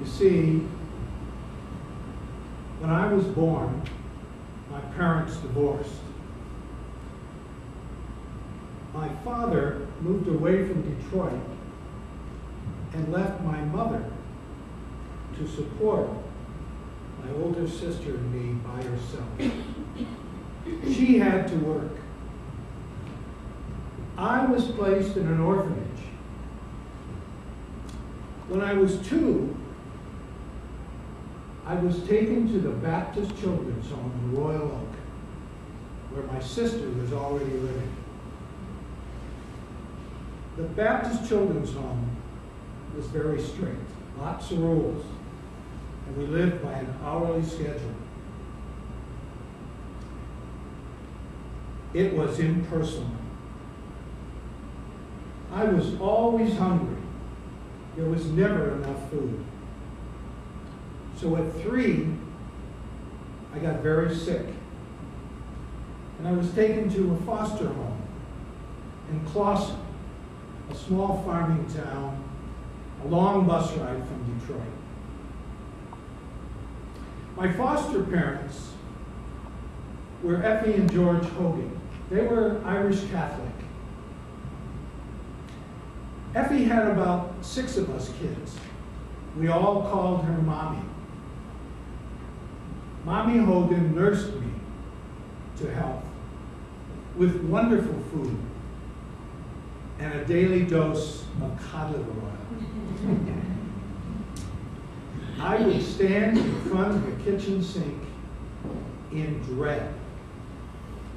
see, when I was born, my parents divorced. My father moved away from Detroit and left my mother to support my older sister and me by herself. She had to work. I was placed in an orphanage. When I was 2, I was taken to the Baptist Children's Home in Royal Oak, where my sister was already living. The Baptist Children's Home was very strict, lots of rules, and we lived by an hourly schedule. It was impersonal. I was always hungry. There was never enough food. So at 3, I got very sick. And I was taken to a foster home in Clawson, a small farming town, a long bus ride from Detroit. My foster parents were Effie and George Hogan. They were Irish Catholic. Effie had about 6 of us kids. We all called her Mommy. Mommy Hogan nursed me to health with wonderful food and a daily dose of cod liver oil. I would stand in front of the kitchen sink in dread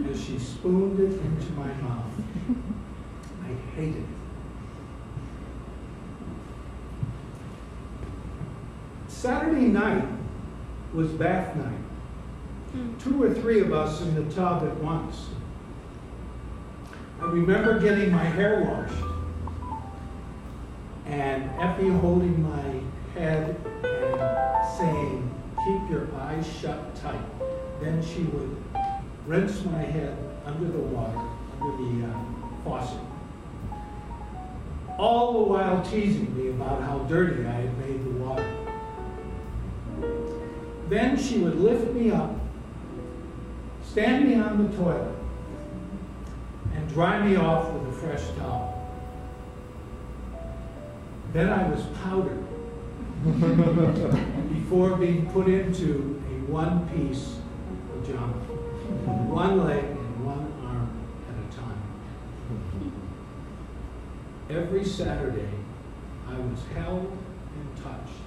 as she spooned it into my mouth. I hated it. Saturday night was bath night. 2 or 3 of us in the tub at once. I remember getting my hair washed and Effie holding my head and saying, "Keep your eyes shut tight." Then she would rinse my head under the water, under the faucet. All the while teasing me about how dirty I had made the water. Then she would lift me up, stand me on the toilet, and dry me off with a fresh towel. Then I was powdered before being put into a one-piece pajama, one leg and one arm at a time. Every Saturday, I was held and touched,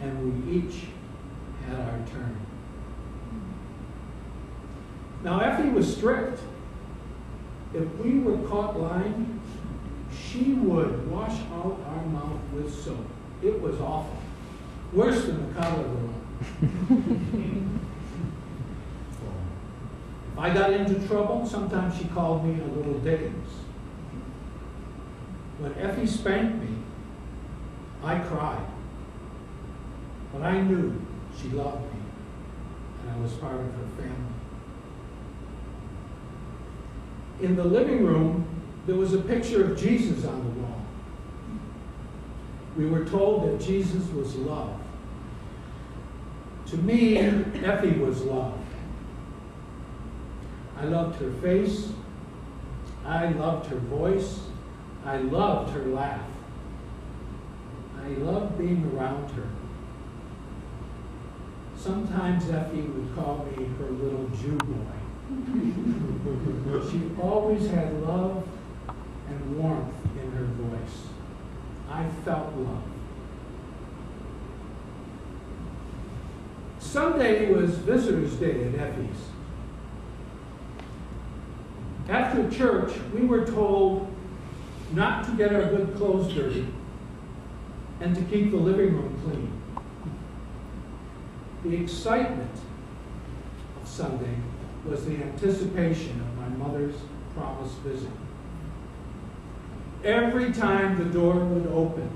and we each had our turn. Now, Effie was strict. If we were caught lying, she would wash out our mouth with soap. It was awful. Worse than the cod liver oil. If I got into trouble, sometimes she called me a little Dickens. When Effie spanked me, I cried. But I knew she loved me, and I was part of her family. In the living room, there was a picture of Jesus on the wall. We were told that Jesus was love. To me, Effie was love. I loved her face. I loved her voice. I loved her laugh. I loved being around her. Sometimes Effie would call me her little Jew boy. She always had love and warmth in her voice. I felt love. Sunday was Visitor's Day at Effie's. After church, we were told not to get our good clothes dirty and to keep the living room clean. The excitement of Sunday was the anticipation of my mother's promised visit. Every time the door would open,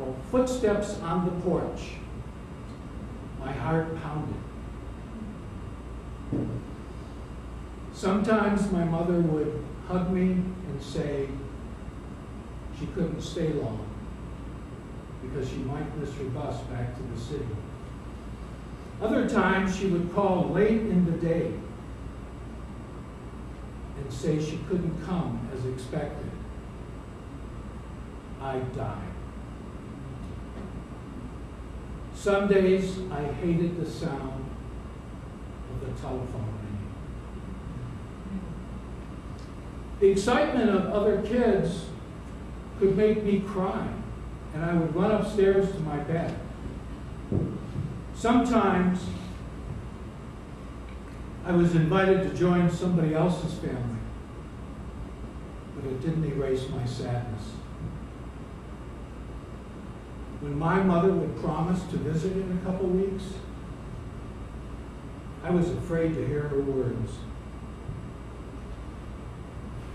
or footsteps on the porch, my heart pounded. Sometimes my mother would hug me and say she couldn't stay long. because she might miss her bus back to the city. Other times she would call late in the day and say she couldn't come as expected. I'd die. Some days I hated the sound of the telephone ringing. The excitement of other kids could make me cry, and I would run upstairs to my bed. Sometimes I was invited to join somebody else's family, but it didn't erase my sadness. When my mother would promise to visit in a couple weeks, I was afraid to hear her words.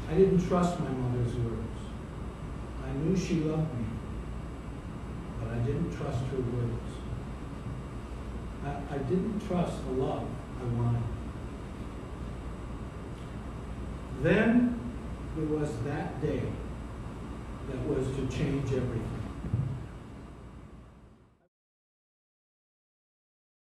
I didn't trust my mother's words. I knew she loved me, but I didn't trust her words. I didn't trust the love I wanted. Then there was that day that was to change everything.